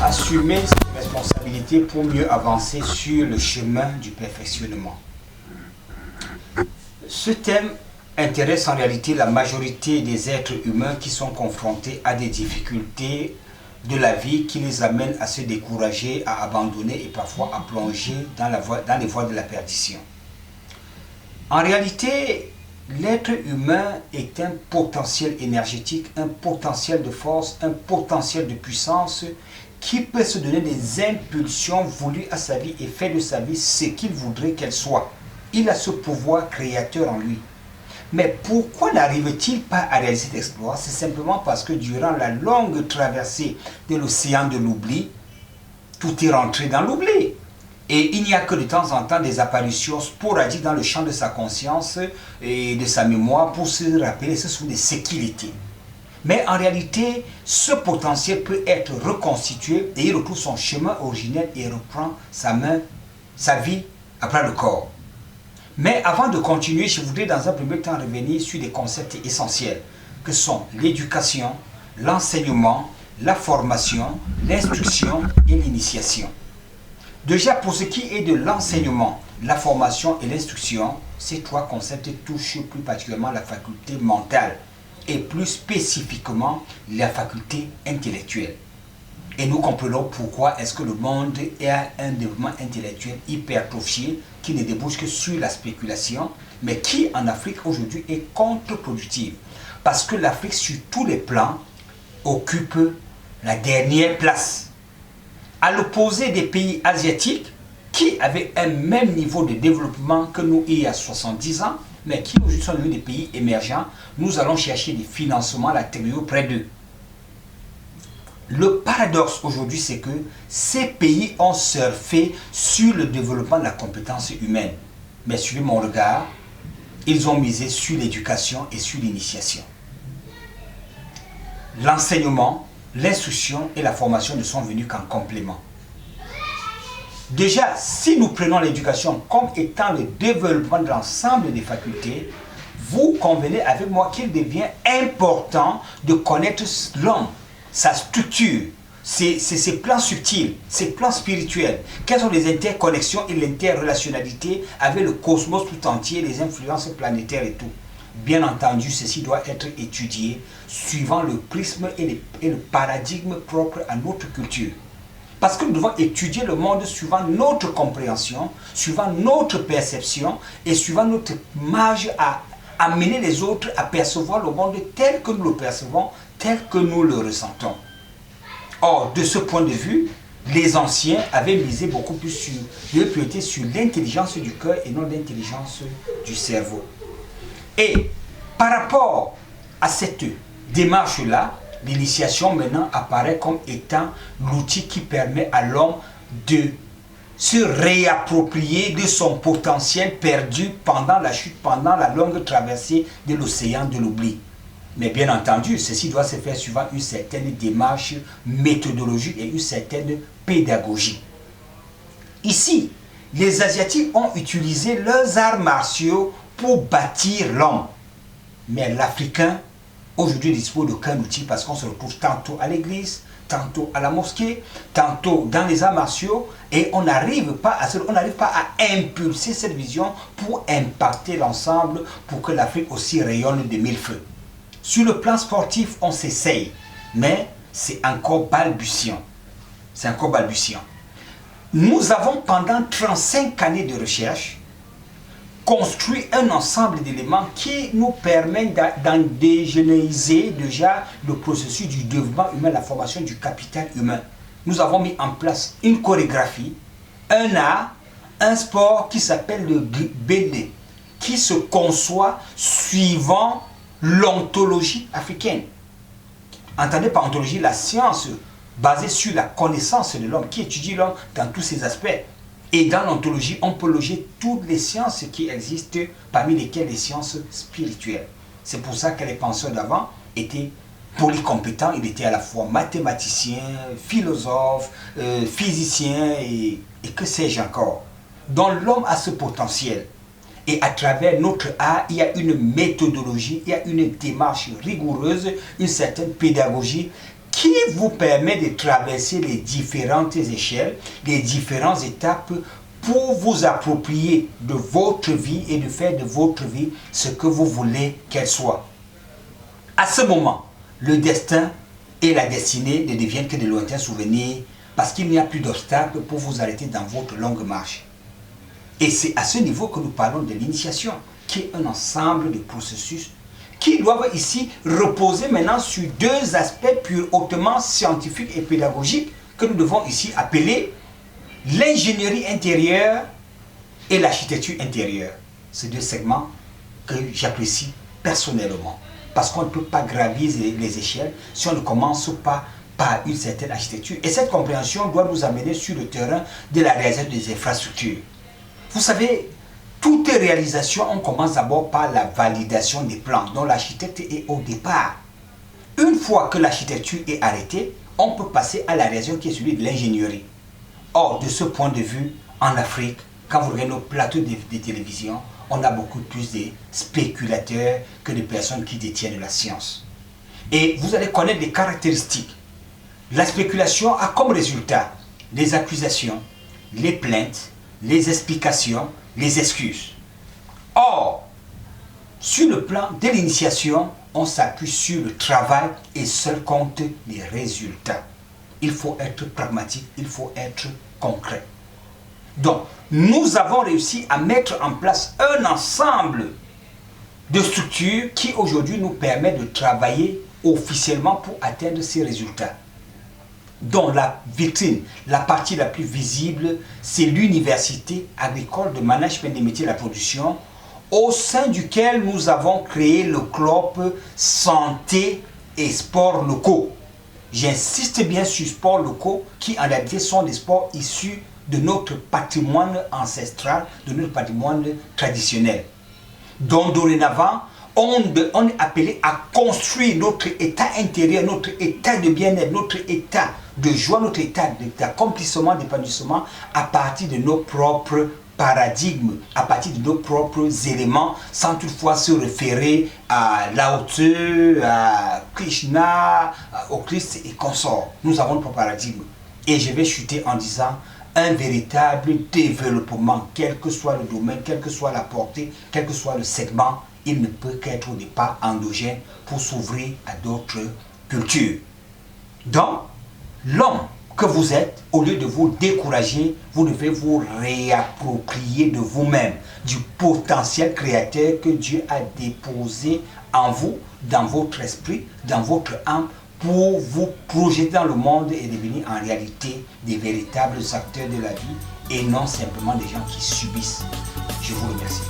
assumer ses responsabilités pour mieux avancer sur le chemin du perfectionnement. Ce thème intéresse en réalité la majorité des êtres humains qui sont confrontés à des difficultés de la vie qui les amènent à se décourager, à abandonner et parfois à plonger dans les voies de la perdition. En réalité, l'être humain est un potentiel énergétique, un potentiel de force, un potentiel de puissance qui peut se donner des impulsions voulues à sa vie et faire de sa vie ce qu'il voudrait qu'elle soit. Il a ce pouvoir créateur en lui. Mais pourquoi n'arrive-t-il pas à réaliser cet exploit? C'est simplement parce que durant la longue traversée de l'océan de l'oubli, tout est rentré dans l'oubli. Et il n'y a que de temps en temps des apparitions sporadiques dans le champ de sa conscience et de sa mémoire pour se rappeler ce sont des sécurités. Mais en réalité, ce potentiel peut être reconstitué et il retrouve son chemin originel et reprend sa vie à plat de corps. Mais avant de continuer, je voudrais dans un premier temps revenir sur des concepts essentiels que sont l'éducation, l'enseignement, la formation, l'instruction et l'initiation. Déjà, pour ce qui est de l'enseignement, la formation et l'instruction, ces trois concepts touchent plus particulièrement la faculté mentale et plus spécifiquement la faculté intellectuelle. Et nous comprenons pourquoi est-ce que le monde a un développement intellectuel hypertrophié qui ne débouche que sur la spéculation, mais qui en Afrique aujourd'hui est contre-productive. Parce que l'Afrique, sur tous les plans, occupe la dernière place. À l'opposé des pays asiatiques, qui avaient un même niveau de développement que nous il y a 70 ans, mais qui aujourd'hui sont devenus des pays émergents, nous allons chercher des financements, la technologie près d'eux. Le paradoxe aujourd'hui, c'est que ces pays ont surfé sur le développement de la compétence humaine. Mais suivez mon regard, ils ont misé sur l'éducation et sur l'initiation. L'enseignement, l'instruction et la formation ne sont venus qu'en complément. Déjà, si nous prenons l'éducation comme étant le développement de l'ensemble des facultés, vous convenez avec moi qu'il devient important de connaître l'homme, sa structure, ses plans subtils, ses plans spirituels. Quelles sont les interconnexions et l'interrelationnalité avec le cosmos tout entier, les influences planétaires et tout. Bien entendu, ceci doit être étudié suivant le prisme et le paradigme propre à notre culture. Parce que nous devons étudier le monde suivant notre compréhension, suivant notre perception et suivant notre marge à amener les autres à percevoir le monde tel que nous le percevons, tel que nous le ressentons. Or, de ce point de vue, les anciens avaient misé beaucoup plus sur l'intelligence du cœur et non l'intelligence du cerveau. Et par rapport à cette démarche-là, l'initiation maintenant apparaît comme étant l'outil qui permet à l'homme de se réapproprier de son potentiel perdu pendant la chute, pendant la longue traversée de l'océan de l'oubli. Mais bien entendu, ceci doit se faire suivant une certaine démarche méthodologique et une certaine pédagogie. Ici, les Asiatiques ont utilisé leurs arts martiaux pour bâtir l'homme. Mais l'Africain, aujourd'hui, dispose d'aucun outil parce qu'on se retrouve tantôt à l'église, tantôt à la mosquée, tantôt dans les arts martiaux et on n'arrive pas à impulser cette vision pour impacter l'ensemble, pour que l'Afrique aussi rayonne de mille feux. Sur le plan sportif, on s'essaye, mais c'est encore balbutiant. C'est encore balbutiant. Nous avons, pendant 35 années de recherche, construit un ensemble d'éléments qui nous permettent d'indégénéiser déjà le processus du développement humain, la formation du capital humain. Nous avons mis en place une chorégraphie, un art, un sport qui s'appelle le Béné, qui se conçoit suivant l'ontologie africaine. Entendez par ontologie la science basée sur la connaissance de l'homme, qui étudie l'homme dans tous ses aspects. Et dans l'ontologie, on peut loger toutes les sciences qui existent, parmi lesquelles les sciences spirituelles. C'est pour ça que les penseurs d'avant étaient polycompétents. Ils étaient à la fois mathématiciens, philosophes, physiciens et que sais-je encore. Donc l'homme a ce potentiel. Et à travers notre art, il y a une méthodologie, il y a une démarche rigoureuse, une certaine pédagogie qui vous permet de traverser les différentes échelles, les différentes étapes pour vous approprier de votre vie et de faire de votre vie ce que vous voulez qu'elle soit. À ce moment, le destin et la destinée ne deviennent que de lointains souvenirs parce qu'il n'y a plus d'obstacles pour vous arrêter dans votre longue marche. Et c'est à ce niveau que nous parlons de l'initiation, qui est un ensemble de processus qui doivent ici reposer maintenant sur deux aspects plus hautement scientifiques et pédagogiques que nous devons ici appeler l'ingénierie intérieure et l'architecture intérieure. Ces deux segments que j'apprécie personnellement. Parce qu'on ne peut pas gravir les échelles si on ne commence pas par une certaine architecture. Et cette compréhension doit nous amener sur le terrain de la réalisation des infrastructures. Vous savez, toute réalisation, on commence d'abord par la validation des plans, dont l'architecte est au départ. Une fois que l'architecture est arrêtée, on peut passer à la réalisation qui est celui de l'ingénierie. Or, de ce point de vue, en Afrique, quand vous regardez nos plateaux de télévision, on a beaucoup plus de spéculateurs que de personnes qui détiennent la science. Et vous allez connaître des caractéristiques. La spéculation a comme résultat les accusations, les plaintes, les explications, les excuses. Or, sur le plan de l'initiation, on s'appuie sur le travail et seul compte les résultats. Il faut être pragmatique, il faut être concret. Donc, nous avons réussi à mettre en place un ensemble de structures qui aujourd'hui nous permet de travailler officiellement pour atteindre ces résultats. Dont la vitrine, la partie la plus visible, c'est l'Université agricole de management des métiers de la production, au sein duquel nous avons créé le club santé et sports locaux. J'insiste bien sur sports locaux qui en réalité sont des sports issus de notre patrimoine ancestral, de notre patrimoine traditionnel. Donc dorénavant, on est appelé à construire notre état intérieur, notre état de bien-être, notre état de joie, notre état d'accomplissement, d'épanouissement à partir de nos propres paradigmes, à partir de nos propres éléments, sans toutefois se référer à Lao Tzu, à Krishna, au Christ et consorts. Nous avons notre paradigme. Et je vais chuter en disant un véritable développement, quel que soit le domaine, quelle que soit la portée, quel que soit le segment, il ne peut qu'être au départ endogène pour s'ouvrir à d'autres cultures. Donc, l'homme que vous êtes, au lieu de vous décourager, vous devez vous réapproprier de vous-même, du potentiel créateur que Dieu a déposé en vous, dans votre esprit, dans votre âme, pour vous projeter dans le monde et devenir en réalité des véritables acteurs de la vie et non simplement des gens qui subissent. Je vous remercie.